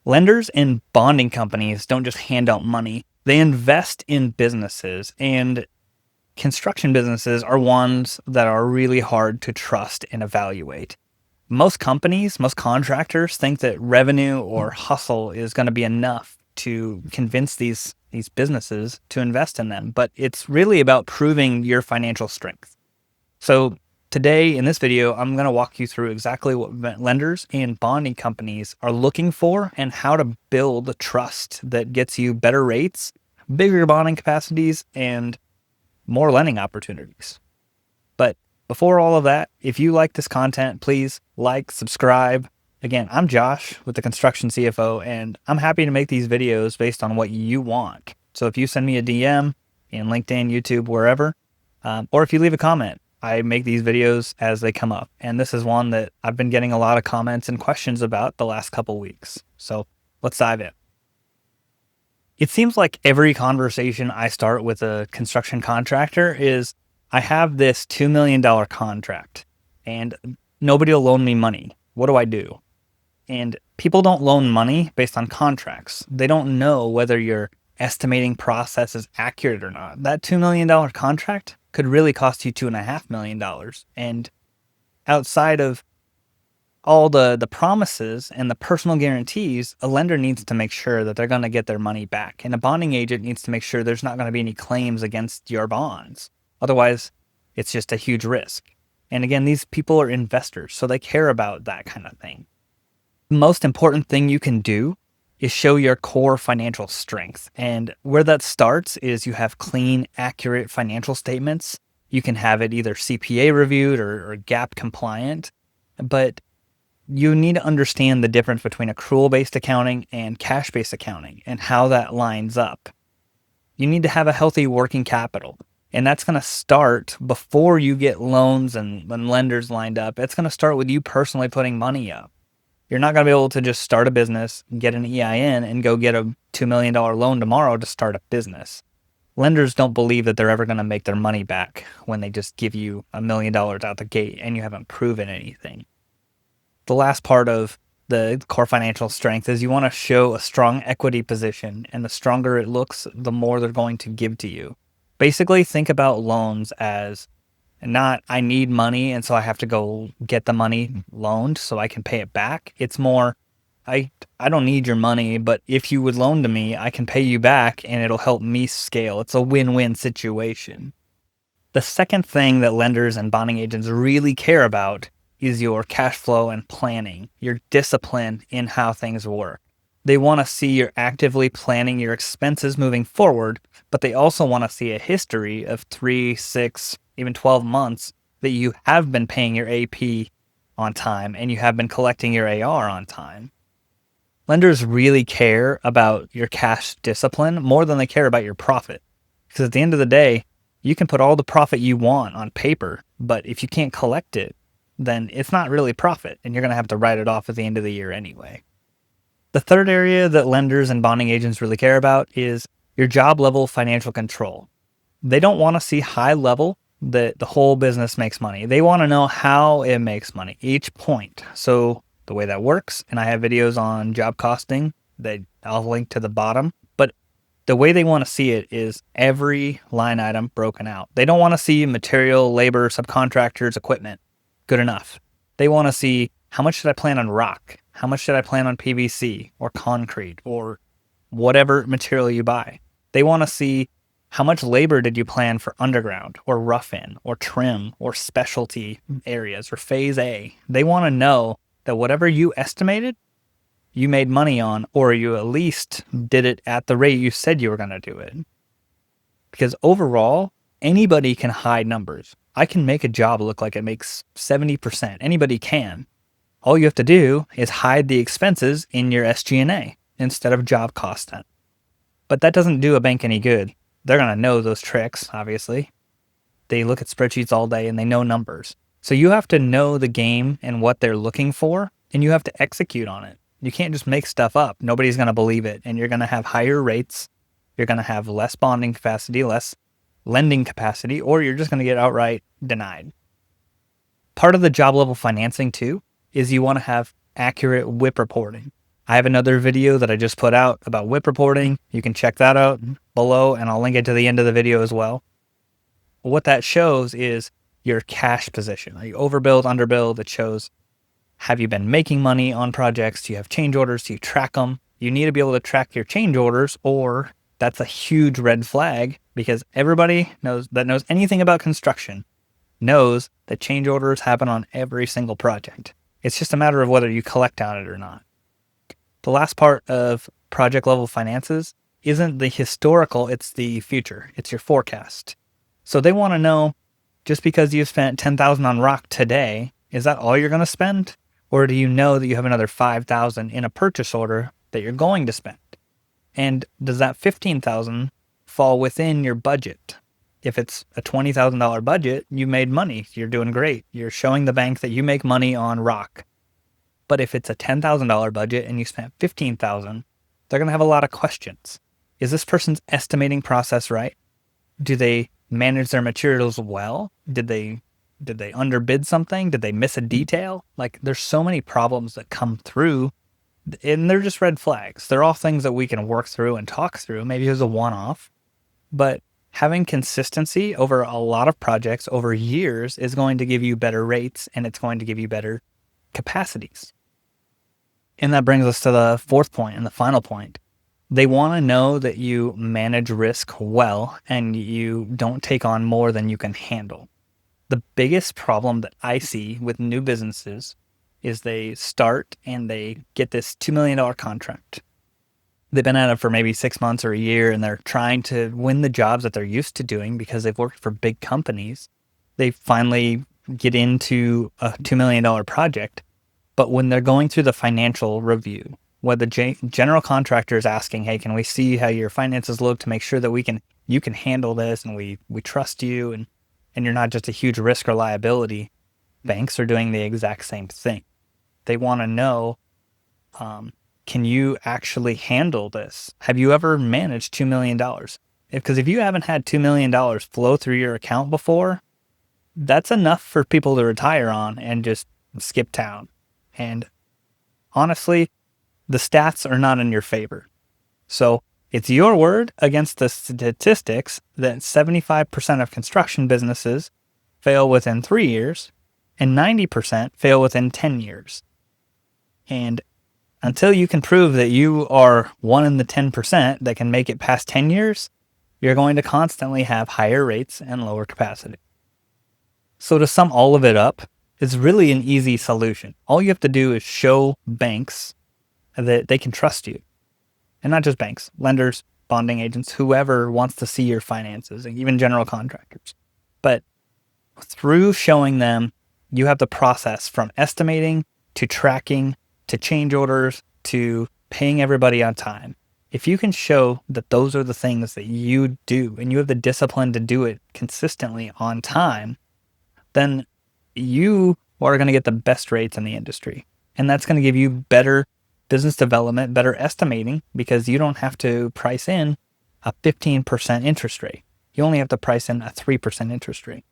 Lenders and bonding companies don't just hand out money, they invest in businesses, and construction businesses are ones that are really hard to trust and evaluate. Most companies, most contractors think that revenue or hustle is going to be enough to convince these businesses to invest in them, but it's really about proving your financial strength. So today in this video, I'm going to walk you through exactly what lenders and bonding companies are looking for and how to build the trust that gets you better rates, bigger bonding capacities, and more lending opportunities. But before all of that, if you like this content, please like, subscribe. Again, I'm Josh with the Construction CFO, and I'm happy to make these videos based on what you want. So if you send me a DM in LinkedIn, YouTube, wherever, or if you leave a comment, I make these videos as they come up. And this is one that I've been getting a lot of comments and questions about the last couple weeks. So let's dive in. It seems like every conversation I start with a construction contractor is, I have this $2 million contract and nobody will loan me money. What do I do? And people don't loan money based on contracts. They don't know whether your estimating process is accurate or not. That $2 million contract could really cost you $2.5 million. And outside of all the promises and the personal guarantees, a lender needs to make sure that they're going to get their money back. And a bonding agent needs to make sure there's not going to be any claims against your bonds. Otherwise, it's just a huge risk. And again, these people are investors, so they care about that kind of thing. The most important thing you can do is show your core financial strength. And where that starts is you have clean, accurate financial statements. You can have it either CPA reviewed or GAAP compliant, but you need to understand the difference between accrual-based accounting and cash-based accounting and how that lines up. You need to have a healthy working capital. And that's going to start before you get loans and lenders lined up. It's going to start with you personally putting money up. You're not going to be able to just start a business, get an EIN, and go get a $2 million loan tomorrow to start a business. Lenders don't believe that they're ever going to make their money back when they just give you $1 million out the gate and you haven't proven anything. The last part of the core financial strength is you want to show a strong equity position, and the stronger it looks, the more they're going to give to you. Basically, think about loans as not, I need money and so I have to go get the money loaned so I can pay it back. It's more, I don't need your money, but if you would loan to me, I can pay you back and it'll help me scale. It's a win-win situation. The second thing that lenders and bonding agents really care about is your cash flow and planning, your discipline in how things work. They want to see you're actively planning your expenses moving forward, but they also want to see a history of 3, 6, even 12 months that you have been paying your AP on time and you have been collecting your AR on time. Lenders really care about your cash discipline more than they care about your profit. Because at the end of the day, you can put all the profit you want on paper, but if you can't collect it, then it's not really profit and you're going to have to write it off at the end of the year anyway. The third area that lenders and bonding agents really care about is your job level financial control. They don't want to see high level that the whole business makes money. They want to know how it makes money, each point. So the way that works, and I have videos on job costing that I'll link to the bottom, but the way they want to see it is every line item broken out. They don't want to see material, labor, subcontractors, equipment. Good enough. They want to see, how much should I plan on rock? How much should I plan on PVC or concrete or whatever material you buy? They want to see, how much labor did you plan for underground or rough-in or trim or specialty areas or phase A? They want to know that whatever you estimated, you made money on, or you at least did it at the rate you said you were going to do it. Because overall, anybody can hide numbers. I can make a job look like it makes 70%. Anybody can. All you have to do is hide the expenses in your SG&A instead of job cost. But that doesn't do a bank any good. They're going to know those tricks, obviously. They look at spreadsheets all day and they know numbers. So you have to know the game and what they're looking for, and you have to execute on it. You can't just make stuff up. Nobody's going to believe it, and you're going to have higher rates. You're going to have less bonding capacity, less lending capacity, or you're just going to get outright denied. Part of the job level financing too is you want to have accurate WIP reporting. I have another video that I just put out about WIP reporting. You can check that out below, and I'll link it to the end of the video as well. What that shows is your cash position. Are you overbilled, underbilled? It shows, have you been making money on projects? Do you have change orders? Do you track them? You need to be able to track your change orders, or that's a huge red flag, because everybody knows anything about construction knows that change orders happen on every single project. It's just a matter of whether you collect on it or not. The last part of project level finances isn't the historical, it's the future. It's your forecast. So they want to know, just because you spent $10,000 on rock today, is that all you're going to spend? Or do you know that you have another $5,000 in a purchase order that you're going to spend? And does that $15,000 fall within your budget? If it's a $20,000 budget, you made money. You're doing great. You're showing the bank that you make money on rock. But if it's a $10,000 budget and you spent $15,000, they're going to have a lot of questions. Is this person's estimating process right? Do they manage their materials well? Did they underbid something? Did they miss a detail? Like, there's so many problems that come through, and they're just red flags. They're all things that we can work through and talk through. Maybe it was a one-off, but having consistency over a lot of projects over years is going to give you better rates, and it's going to give you better capacities. And that brings us to the fourth point and the final point. They want to know that you manage risk well and you don't take on more than you can handle. The biggest problem that I see with new businesses is they start and they get this $2 million contract. They've been at it for maybe 6 months or a year, and they're trying to win the jobs that they're used to doing because they've worked for big companies. They finally get into a $2 million project. But when they're going through the financial review, where the general contractor is asking, hey, can we see how your finances look to make sure that you can handle this, and we trust you, and you're not just a huge risk or liability, banks are doing the exact same thing. They want to know, can you actually handle this? Have you ever managed $2 million? Because if you haven't had $2 million flow through your account before, that's enough for people to retire on and just skip town. And honestly, the stats are not in your favor. So it's your word against the statistics that 75% of construction businesses fail within 3 years and 90% fail within 10 years. And until you can prove that you are one in the 10% that can make it past 10 years, you're going to constantly have higher rates and lower capacity. So to sum all of it up, it's really an easy solution. All you have to do is show banks that they can trust you. And not just banks, lenders, bonding agents, whoever wants to see your finances, and even general contractors. But through showing them, you have the process from estimating to tracking to change orders to paying everybody on time. If you can show that those are the things that you do and you have the discipline to do it consistently on time, then you are going to get the best rates in the industry. And that's going to give you better business development, better estimating, because you don't have to price in a 15% interest rate. You only have to price in a 3% interest rate.